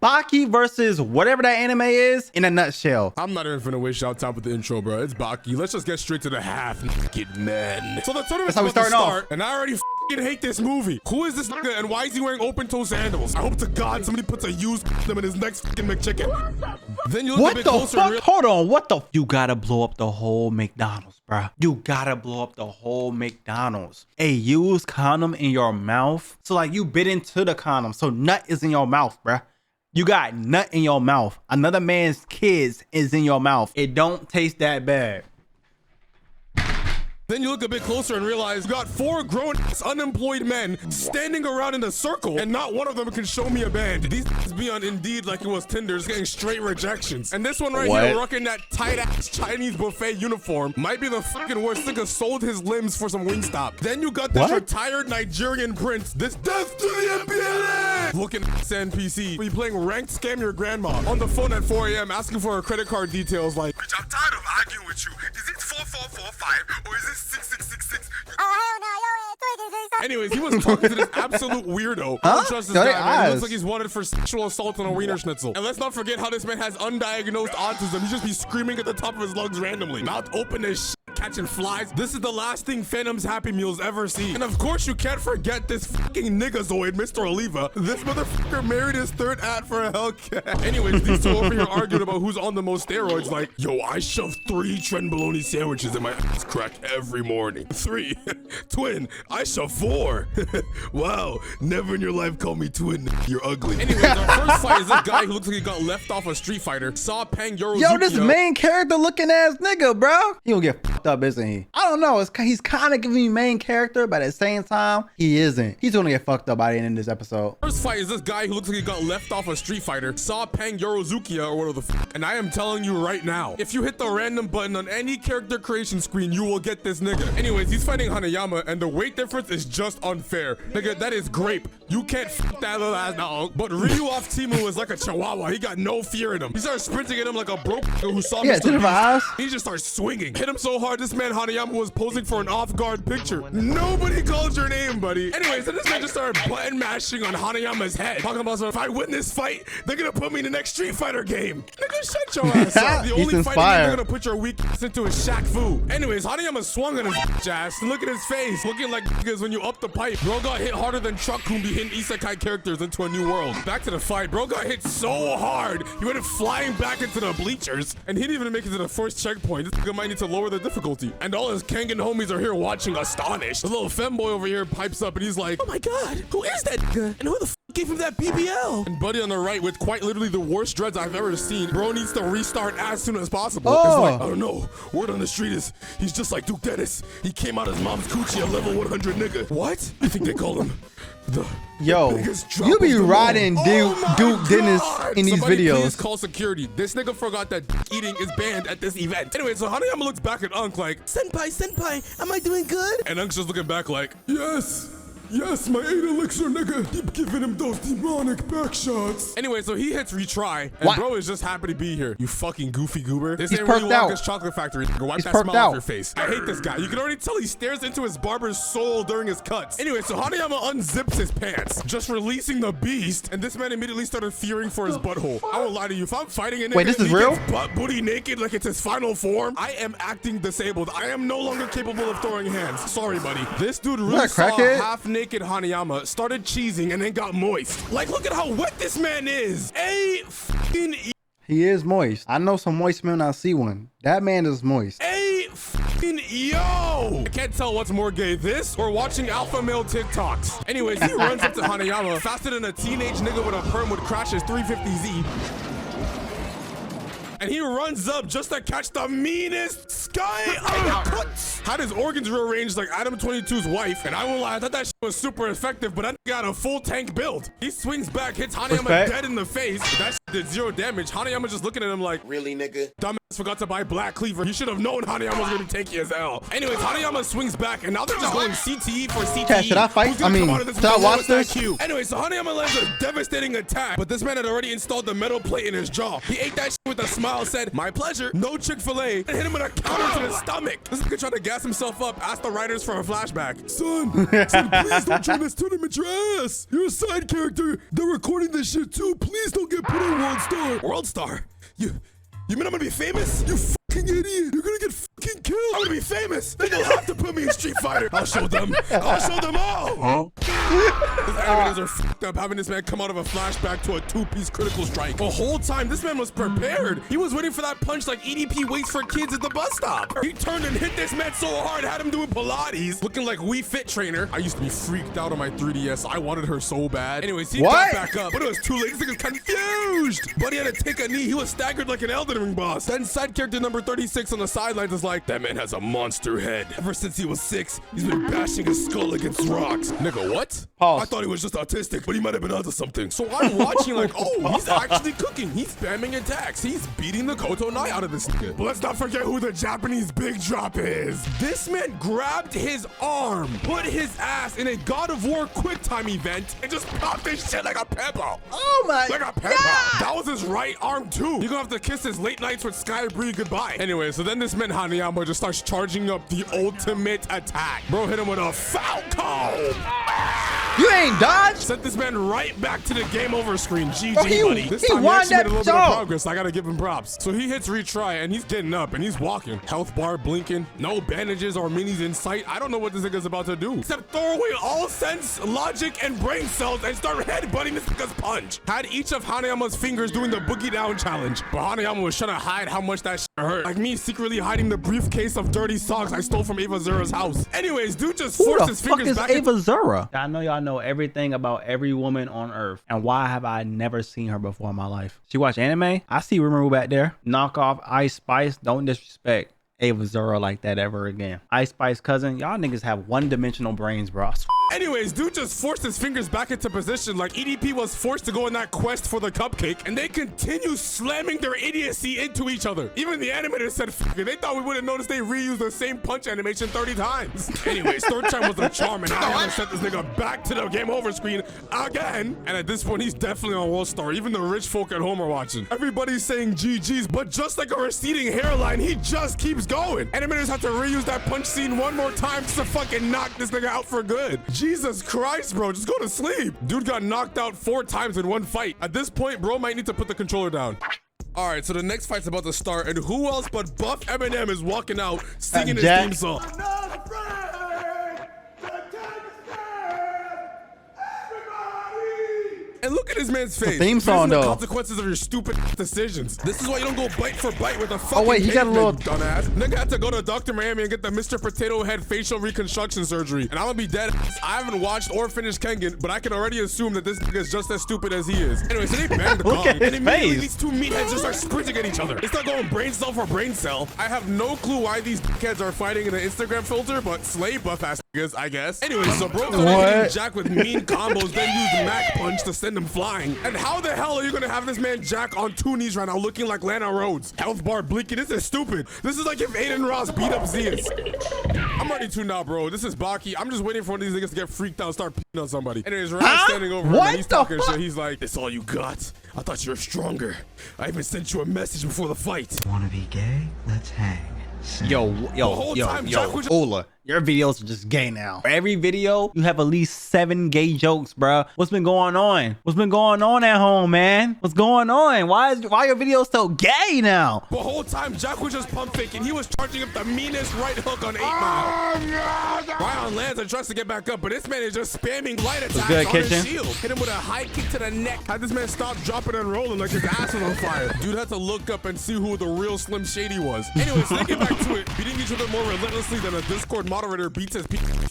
Baki versus whatever that anime is in a nutshell. I'm not even finna waste y'all time with the intro, bro. It's Baki. Let's just get straight to the half-naked men. So the tournament's about to start, and I already hate this movie. Who is this nigga, and why is he wearing open-toe sandals? I hope to God somebody puts a used them in his next fucking McChicken. Then you look a bit closer. What the fuck? Hold on. What the? You gotta blow up the whole McDonald's, bruh. You gotta blow up the whole McDonald's. A used condom in your mouth. So like you bit into the condom, so nut is in your mouth, bruh. You got nut in your mouth. Another man's kids is in your mouth. It don't taste that bad. Then you look a bit closer and realize you got 4 grown unemployed men standing around in a circle, and not one of them can show me a band. These be on Indeed like it was Tinder, just getting straight rejections. And this one right here, rocking that tight ass Chinese buffet uniform, might be the fucking worst. Nigga sold his limbs for some Wingstop. Then you got this retired Nigerian prince, this death to the MPLA looking ass NPC. Be playing ranked scam your grandma on the phone at 4 a.m. asking for her credit card details like, bitch, I'm tired of arguing with you. Is it 4445 or is it 6666? Anyways, he was talking to this absolute weirdo. I don't trust this guy, man. He looks like he's wanted for sexual assault on a wiener schnitzel. And let's not forget how this man has undiagnosed autism. He just be screaming at the top of his lungs randomly. Mouth open as shit, catching flies. This is the last thing Phantom's Happy Meals ever seen. And of course, you can't forget this fucking niggazoid, Mr. Oliva. This motherfucker married his third ad for a Hellcat. Anyways, these two over here arguing about who's on the most steroids. Like, yo, I shove 3 trenbolone sandwiches in my ass crack every morning. 3. Twin, I shove 4. Wow, never in your life call me twin. You're ugly. Anyways, our first fight is this guy who looks like he got left off a Street Fighter. Saw Pang Yoro. Yo, this main character looking ass nigga, bro. He gonna get fucked up, isn't he? I don't know. He's kind of giving me main character, but at the same time, he isn't. He's gonna get fucked up by the end of this episode. First fight is this guy who looks like he got left off a Street Fighter. Saw Pang Yorozukiya or whatever the fuck. And I am telling you right now, if you hit the random button on any character creation screen, you will get this nigga. Anyways, he's fighting Hanayama, and the weight difference is just unfair. Nigga, that is grape. You can't fuck that little ass dog. But Ryu off Timu is like a chihuahua. He got no fear in him. He starts sprinting at him like a broke nigga who saw Mr. Beast. He just starts swinging. Hit him so hard, this man Hanayama was posing for an off-guard picture. Nobody called your name, buddy. Anyways, then this man just started button mashing on Hanayama's head. Talking about, so if I win this fight, they're gonna put me in the next Street Fighter game. Nigga, shut your ass up. The only fighting they're gonna put your weak ass into is Shaq Fu. Anyways, Hanayama swung on his bitch ass. Look at his face. Looking like niggas when you up the pipe. Bro got hit harder than Truck Kumbi hitting isekai characters into a new world. Back to the fight. Bro got hit so hard, he went flying back into the bleachers, and he didn't even make it to the first checkpoint. This nigga might need to lower the difficulty. And all his Kengan homies are here watching astonished. The little femboy over here pipes up and he's like, oh my god, who is that nigga? And who the f gave him that BBL? And buddy on the right with quite literally the worst dreads I've ever seen. Bro needs to restart as soon as possible. It's like, I don't know. Word on the street is he's just like Duke Dennis. He came out his mom's coochie at level 100 nigga. What? I think they call him the you be riding Duke Dennis in these videos. Please call security. This nigga forgot that eating is banned at this event. Anyway, so Hanayama looks back at Unk like, Senpai, am I doing good? And Unk's just looking back like, yes, my 8 elixir nigga. Keep giving him those demonic back shots. Anyway, so he hits retry, and bro is just happy to be here. You fucking goofy goober. This ain't really Wonka's chocolate factory. Wipe that smile off your face. I hate this guy. You can already tell he stares into his barber's soul during his cuts. Anyway, so Hanayama unzips his pants, just releasing the beast, and this man immediately started fearing for his butthole. I won't lie to you. If I'm fighting a nigga, this is real? Butt booty naked like it's his final form, I am acting disabled. I am no longer capable of throwing hands. Sorry, buddy. This dude really saw half-naked Hanayama, started cheesing, and then got moist. Like, look at how wet this man is. He is moist. I know some moist men. I see one. That man is moist. Yo! I can't tell what's more gay, this or watching alpha male TikToks. Anyways, he runs up to Hanayama faster than a teenage nigga with a perm would crash his 350Z. And he runs up just to catch the meanest sky uppercuts. Had his organs rearranged like Adam 22's wife. And I won't lie, I thought that shit was super effective, but that got a full tank build. He swings back, hits Hanayama dead in the face. That shit did 0 damage. Hanayama just looking at him like, really, nigga? Dumb forgot to buy Black Cleaver. He should have known Hanayama was gonna be tanky as hell. Anyways, Hanayama swings back, and now they're just going CTE for CTE. Yeah, should I fight? I mean, should I watch this? Anyway, so Hanayama lands a devastating attack, but this man had already installed the metal plate in his jaw. He ate that shit with a smile, said, "My pleasure, no Chick-fil-A," and hit him with a counter to the stomach. This nigga tried to gas himself up, asked the writers for a flashback. Son, please don't join this tournament, your ass. You're a side character. They're recording this shit too. Please don't get put on World Star. World Star? You mean I'm gonna be famous? You fucking idiot. You're gonna get fucking killed. I'm gonna be famous. Then they'll have to put me in Street Fighter. I'll show them. I'll show them all. These animators are fucked up having this man come out of a flashback to a 2-piece critical strike. The whole time, this man was prepared. He was waiting for that punch like EDP waits for kids at the bus stop. He turned and hit this man so hard, had him doing Pilates, looking like Wii Fit Trainer. I used to be freaked out on my 3DS. I wanted her so bad. Anyways, he got back up, but it was too late. This nigga's confused. But he had to take a knee. He was staggered like an Elden Ring boss. Then side character number 36 on the sidelines is like, that man has a monster head. Ever since he was 6, he's been bashing his skull against rocks. Nigga, what? Pause. I thought he was just autistic, but he might have been onto something. So I'm watching like, oh, he's actually cooking. He's spamming attacks. He's beating the Koto Nai out of this nigga. But let's not forget who the Japanese big drop is. This man grabbed his arm, put his ass in a God of War quick time event, and just popped this shit like a pimple. Oh my Like a pimple. That was his right arm too. You're gonna have to kiss his late nights with Sky Bree goodbye. Anyway, so then this man Hanayama just starts charging up the ultimate attack. Bro hit him with a Falcon. You ain't dodged? Sent this man right back to the game over screen. GG, Bro, buddy. This he time he won actually made a little that bit of job. progress. I gotta give him props. So he hits retry and he's getting up and he's walking. Health bar blinking. No bandages or minis in sight. I don't know what this nigga's about to do. Except throw away all sense, logic, and brain cells and start headbutting this nigga's punch. Had each of Hanayama's fingers doing the boogie down challenge. But Hanayama was trying to hide how much that shit hurt. Like me secretly hiding the briefcase of dirty socks I stole from Ava Zura's house. Anyways, dude just Who forced the his fuck fingers is back Ava Zura? I know y'all know everything about every woman on earth, and why have I never seen her before in my life? She watch anime? I see Rimuru back there. Knock off Ice Spice. Don't disrespect Ava Zura like that ever again. Ice Spice cousin, y'all niggas have one-dimensional brains, bro. Anyways, dude just forced his fingers back into position like EDP was forced to go on that quest for the cupcake, and they continue slamming their idiocy into each other. Even the animators said, fuck it. They thought we wouldn't notice they reused the same punch animation 30 times. Anyways, third time was a charm, and Hanayama sent this nigga back to the game over screen again. And at this point, he's definitely on World Star. Even the rich folk at home are watching. Everybody's saying GG's, but just like a receding hairline, he just keeps going. Animators have to reuse that punch scene one more time just to fucking knock this nigga out for good. Jesus Christ, bro, just go to sleep. Dude got knocked out 4 times in one fight. At this point, bro might need to put the controller down. All right, so the next fight's about to start, and who else but Buff Eminem is walking out singing his theme song. And look at this man's face. Theme song, These are the though. consequences of your stupid decisions. This is why you don't go bite for bite with a fucking wait, he got a little dumbass. Nigga had to go to Dr. Miami and get the Mr. Potato Head facial reconstruction surgery. And I'm gonna be dead. I haven't watched or finished Kengan, but I can already assume that this nigga is just as stupid as he is. Anyway, so they banged the Look gong, at his and immediately face. these two meatheads just start sprinting at each other. They start going brain cell for brain cell. I have no clue why these dickheads are fighting in an Instagram filter, but slay buff ass niggas, I guess. Anyway, so bro started hitting Jack with mean combos, then used Mac Punch to send him flying. And how the hell are you gonna have this man Jack on 2 knees right now looking like Lana Rhodes? Health bar blinking. This is stupid. This is like if Aiden Ross beat up Zeus. I'm ready to now, bro. This is Baki. I'm just waiting for one of these niggas to get freaked out and start peeing on somebody. Anyways, Ryan's standing over him and he's talking shit. He's like, "This all you got? I thought you were stronger. I even sent you a message before the fight." Wanna be gay? Let's hang. Yo, Ola, your videos are just gay now. For every video, you have at least 7 gay jokes, bro. What's been going on? What's been going on at home, man? What's going on? Why are your videos so gay now? The whole time, Jack was just pump faking. He was charging up the meanest right hook on 8 Mile. Ryan lands and tries to get back up, but this man is just spamming light attacks good, on Kitchen. his shield. Hit him with a high kick to the neck. Had this man stop, dropping, and rolling like his ass was on fire. Dude had to look up and see who the real Slim Shady was. Anyways, they get back to it, beating each other more relentlessly than a Discord mod moderator beats his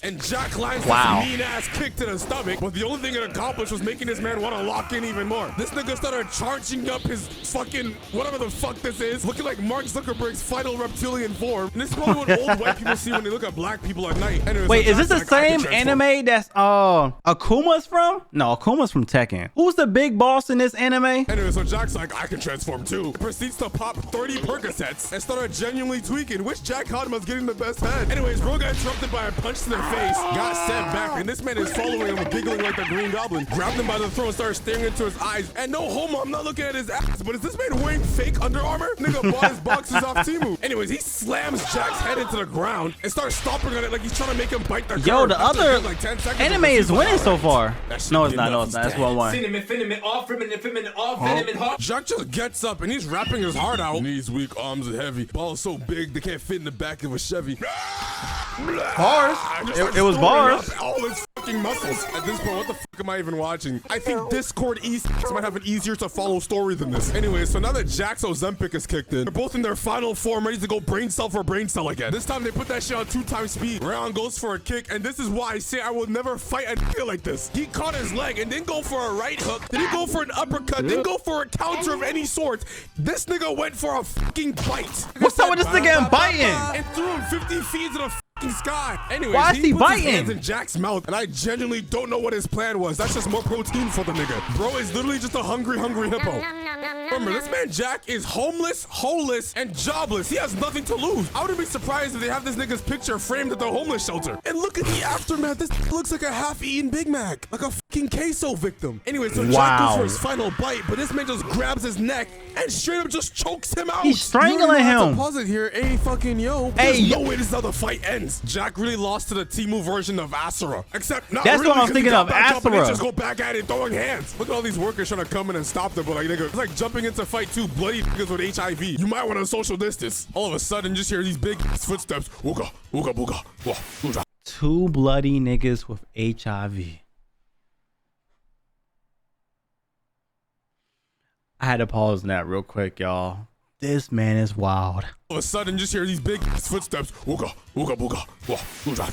and Jack lands Wow. this mean-ass kick to the stomach, but the only thing it accomplished was making this man want to lock in even more. This nigga started charging up his fucking, whatever the fuck this is, looking like Mark Zuckerberg's final reptilian form. And this is probably what old white people see when they look at black people at night. Anyways, Wait, so is this the Jack's like, I can same transform. anime that's Akuma's from? No, Akuma's from Tekken. Who's the big boss in this anime? Anyway, so Jack's like, I can transform too. Proceeds to pop 30 Percocets and started genuinely tweaking, which Jack Hanayama's getting the best head. Anyways, bro got interrupted by a punch to the face, got sent back, and this man is following him, giggling like the Green Goblin. Grabbed him by the throat and started staring into his eyes. And no homo, I'm not looking at his ass, but is this man wearing fake Under Armour? Nigga bought his boxes off Temu. Anyways, he slams Jack's head into the ground and starts stomping on it like he's trying to make him bite the curb. Yo, the After other like 10 seconds anime of is this, winning he's so like, far. "That shit No, it's good not. No, enough, it's not. he's It's dead." 1-1. Cinnamon, off, cinnamon, off, venom, hot. Jack just gets up and he's rapping his heart out. Knees weak, arms are heavy. Balls so big they can't fit in the back of a Chevy. Bars. It was bars. All his fucking muscles. At this point, what the fuck am I even watching? I think Discord East might have an easier to follow story than this. Anyway, so now that Jack's Ozempic is kicked in, they're both in their final form, ready to go brain cell for brain cell again. This time they put that shit on 2x speed. Round goes for a kick, and this is why I say I will never fight a nigga like this. He caught his leg and didn't go for a right hook, didn't go for an uppercut, didn't go for a counter of any sort. This nigga went for a fucking bite. What's up with this nigga and biting? And threw him 50 feet to the fucking sky. Anyways, Why is he puts his biting? hands in Jack's mouth, and I genuinely don't know what his plan was. That's just more protein for the nigga. Bro is literally just a hungry hippo. Remember, this man Jack is homeless, holeless, and jobless. He has nothing to lose. I wouldn't be surprised if they have this nigga's picture framed at the homeless shelter. And look at the aftermath. This looks like a half-eaten Big Mac, like a fucking queso victim. Anyway, so Jack goes for his final bite, but this man just grabs his neck and straight up just chokes him out. He's strangling him. Pause it here. Hey, fucking yo. Hey, There's no way this is how the fight ends. Jack really lost to the Temu version of Ashura. Except not That's really, what I was 'cause he thinking got of, back up and they Ashura. just go back at it, throwing hands. Look at all these workers trying to come in and stop them, but like, nigga, it's like jumping into fight two bloody niggas with HIV. You might want to social distance. All of a sudden, just hear these big footsteps. Wooga, wooga, booga, wah, wooga. Two bloody niggas with HIV. I had to pause on that real quick, y'all. This man is wild. All of a sudden, just hear these big footsteps. Wooga, wooga, booga, wah, wooga.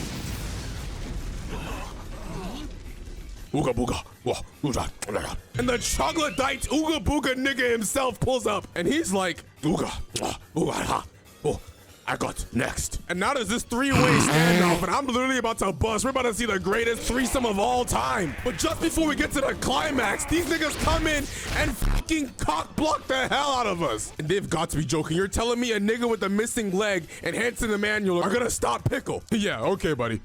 Ooga booga, wah, ooga. And the troglodyte ooga booga nigga himself pulls up, and he's like, ooga, ooga, ha, oh, I got next. And now there's this three-way standoff, and I'm literally about to bust. We're about to see the greatest threesome of all time. But just before we get to the climax, these niggas come in and fucking cock block the hell out of us. And they've got to be joking. You're telling me a nigga with a missing leg and Hanson Emmanuel are gonna stop Pickle? Yeah, okay, buddy.